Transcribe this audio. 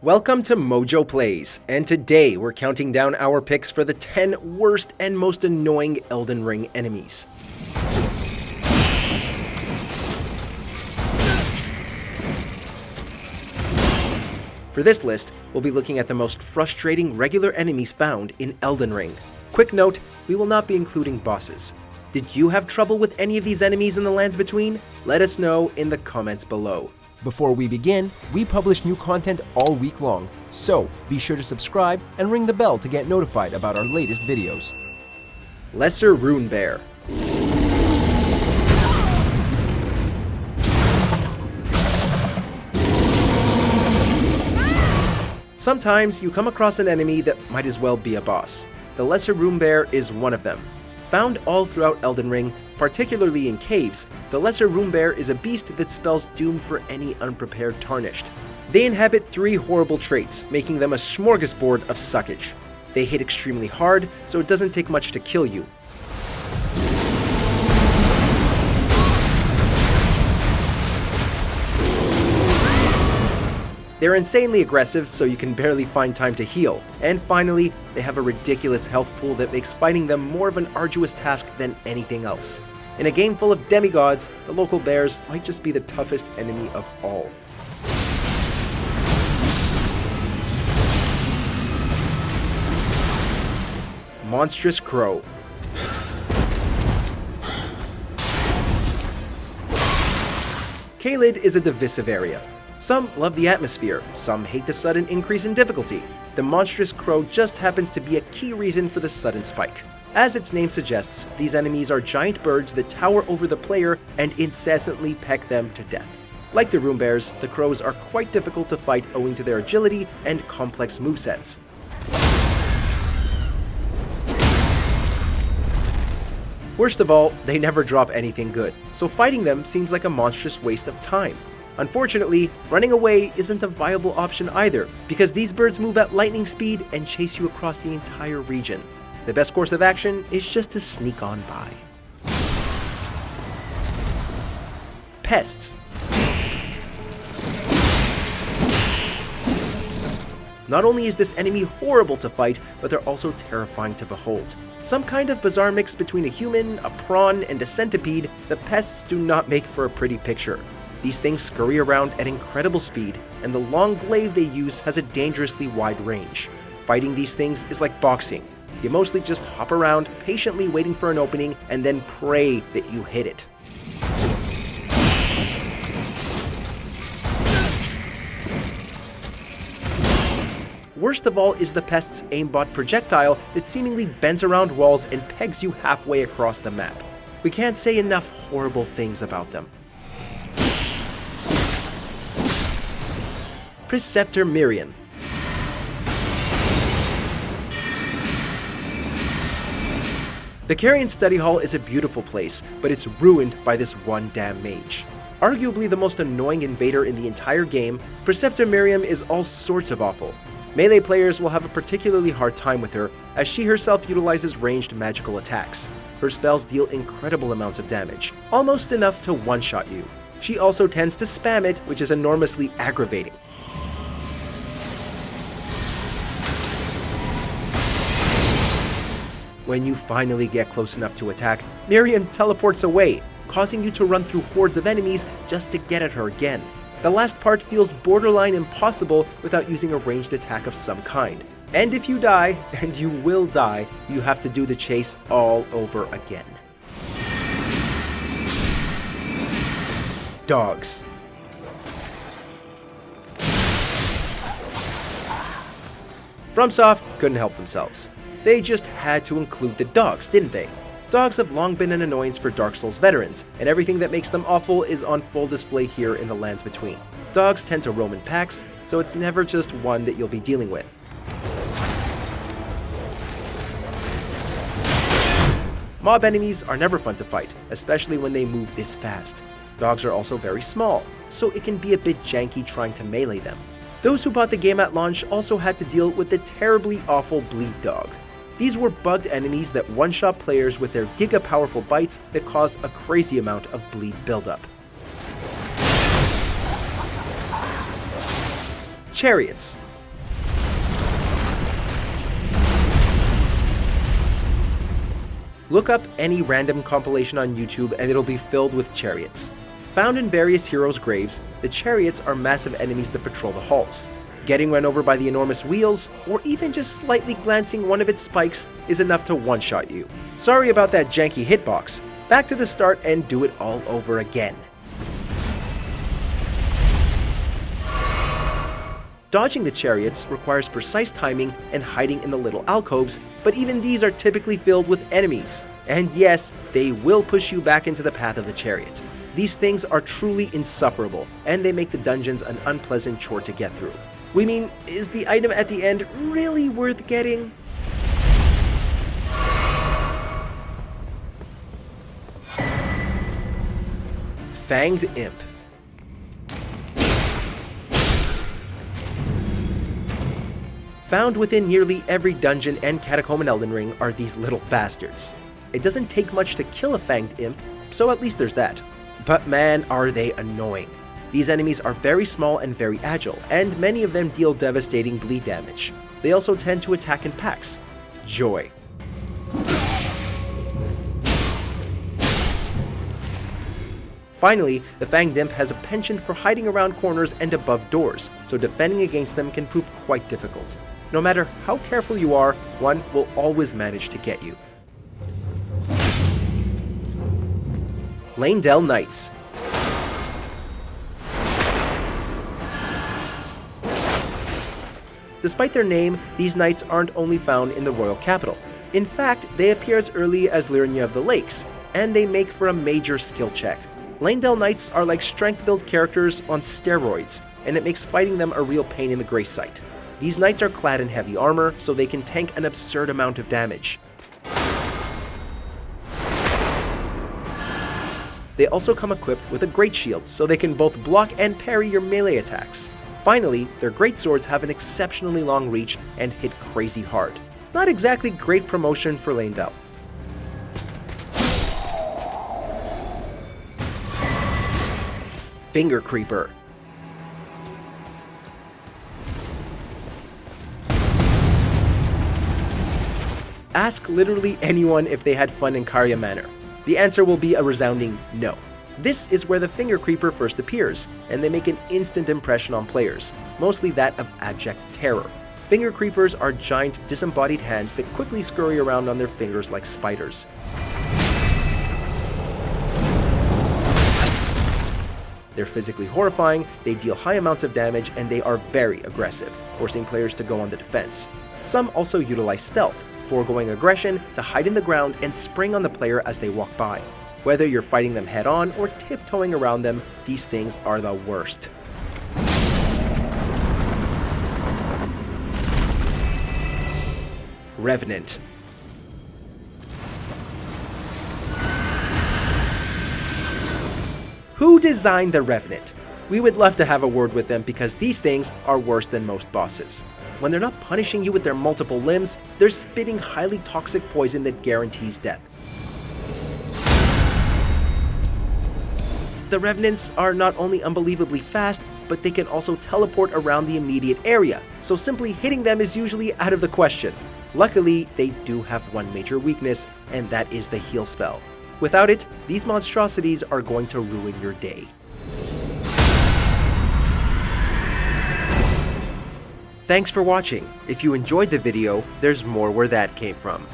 Welcome to MojoPlays, and today we're counting down our picks for the 10 worst and most annoying Elden Ring enemies. For this list, we'll be looking at the most frustrating regular enemies found in Elden Ring. Quick note, we will not be including bosses. Did you have trouble with any of these enemies in the lands between? Let us know in the comments below. Before we begin, we publish new content all week long, so be sure to subscribe and ring the bell to get notified about our latest videos. Lesser Rune Bear. Sometimes you come across an enemy that might as well be a boss. The Lesser Rune Bear is one of them. Found all throughout Elden Ring, particularly in caves, the Lesser Rune Bear is a beast that spells doom for any unprepared tarnished. They inhabit 3 horrible traits, making them a smorgasbord of suckage. They hit extremely hard, so it doesn't take much to kill you. They're insanely aggressive, so you can barely find time to heal. And finally, they have a ridiculous health pool that makes fighting them more of an arduous task than anything else. In a game full of demigods, the local bears might just be the toughest enemy of all. Monstrous Crow. Caelid is a divisive area. Some love the atmosphere, some hate the sudden increase in difficulty. The Monstrous Crow just happens to be a key reason for the sudden spike. As its name suggests, these enemies are giant birds that tower over the player and incessantly peck them to death. Like the Rune Bears, the crows are quite difficult to fight owing to their agility and complex movesets. Worst of all, they never drop anything good, so fighting them seems like a monstrous waste of time. Unfortunately, running away isn't a viable option either, because these birds move at lightning speed and chase you across the entire region. The best course of action is just to sneak on by. Pests. Not only is this enemy horrible to fight, but they're also terrifying to behold. Some kind of bizarre mix between a human, a prawn, and a centipede, the pests do not make for a pretty picture. These things scurry around at incredible speed, and the long glaive they use has a dangerously wide range. Fighting these things is like boxing. You mostly just hop around, patiently waiting for an opening, and then pray that you hit it. Worst of all is the pest's aimbot projectile that seemingly bends around walls and pegs you halfway across the map. We can't say enough horrible things about them. Preceptor Miriam. The Carrion Study Hall is a beautiful place, but it's ruined by this one damn mage. Arguably the most annoying invader in the entire game, Preceptor Miriam is all sorts of awful. Melee players will have a particularly hard time with her, as she herself utilizes ranged magical attacks. Her spells deal incredible amounts of damage, almost enough to one-shot you. She also tends to spam it, which is enormously aggravating. When you finally get close enough to attack, Miriam teleports away, causing you to run through hordes of enemies just to get at her again. The last part feels borderline impossible without using a ranged attack of some kind. And if you die, and you will die, you have to do the chase all over again. Dogs. FromSoft couldn't help themselves. They just had to include the dogs, didn't they? Dogs have long been an annoyance for Dark Souls veterans, and everything that makes them awful is on full display here in the lands between. Dogs tend to roam in packs, so it's never just one that you'll be dealing with. Mob enemies are never fun to fight, especially when they move this fast. Dogs are also very small, so it can be a bit janky trying to melee them. Those who bought the game at launch also had to deal with the terribly awful Bleed Dog. These were bugged enemies that one-shot players with their giga-powerful bites that caused a crazy amount of bleed buildup. Chariots. Look up any random compilation on YouTube and it'll be filled with chariots. Found in various heroes' graves, the chariots are massive enemies that patrol the halls. Getting run over by the enormous wheels, or even just slightly glancing one of its spikes, is enough to one-shot you. Sorry about that janky hitbox. Back to the start and do it all over again. Dodging the chariots requires precise timing and hiding in the little alcoves, but even these are typically filled with enemies. And yes, they will push you back into the path of the chariot. These things are truly insufferable, and they make the dungeons an unpleasant chore to get through. We mean, is the item at the end really worth getting? Fanged Imp. Found within nearly every dungeon and catacomb in Elden Ring are these little bastards. It doesn't take much to kill a Fanged Imp, so at least there's that. But man, are they annoying. These enemies are very small and very agile, and many of them deal devastating bleed damage. They also tend to attack in packs. Joy. Finally, the Fanged Imp has a penchant for hiding around corners and above doors, so defending against them can prove quite difficult. No matter how careful you are, one will always manage to get you. Leyndell Knights. Despite their name, these knights aren't only found in the royal capital. In fact, they appear as early as Liurnia of the Lakes, and they make for a major skill check. Leyndell Knights are like strength-built characters on steroids, and it makes fighting them a real pain in the grace sight. These knights are clad in heavy armor, so they can tank an absurd amount of damage. They also come equipped with a great shield, so they can both block and parry your melee attacks. Finally, their greatswords have an exceptionally long reach and hit crazy hard. Not exactly great promotion for Leyndell. Fingercreeper. Ask literally anyone if they had fun in Karya Manor. The answer will be a resounding no. This is where the Fingercreeper first appears, and they make an instant impression on players, mostly that of abject terror. Fingercreepers are giant, disembodied hands that quickly scurry around on their fingers like spiders. They're physically horrifying, they deal high amounts of damage, and they are very aggressive, forcing players to go on the defense. Some also utilize stealth, foregoing aggression to hide in the ground and spring on the player as they walk by. Whether you're fighting them head-on or tiptoeing around them, these things are the worst. Revenant. Who designed the Revenant? We would love to have a word with them because these things are worse than most bosses. When they're not punishing you with their multiple limbs, they're spitting highly toxic poison that guarantees death. The Revenants are not only unbelievably fast, but they can also teleport around the immediate area, so simply hitting them is usually out of the question. Luckily, they do have one major weakness, and that is the heal spell. Without it, these monstrosities are going to ruin your day. Thanks for watching. If you enjoyed the video, there's more where that came from.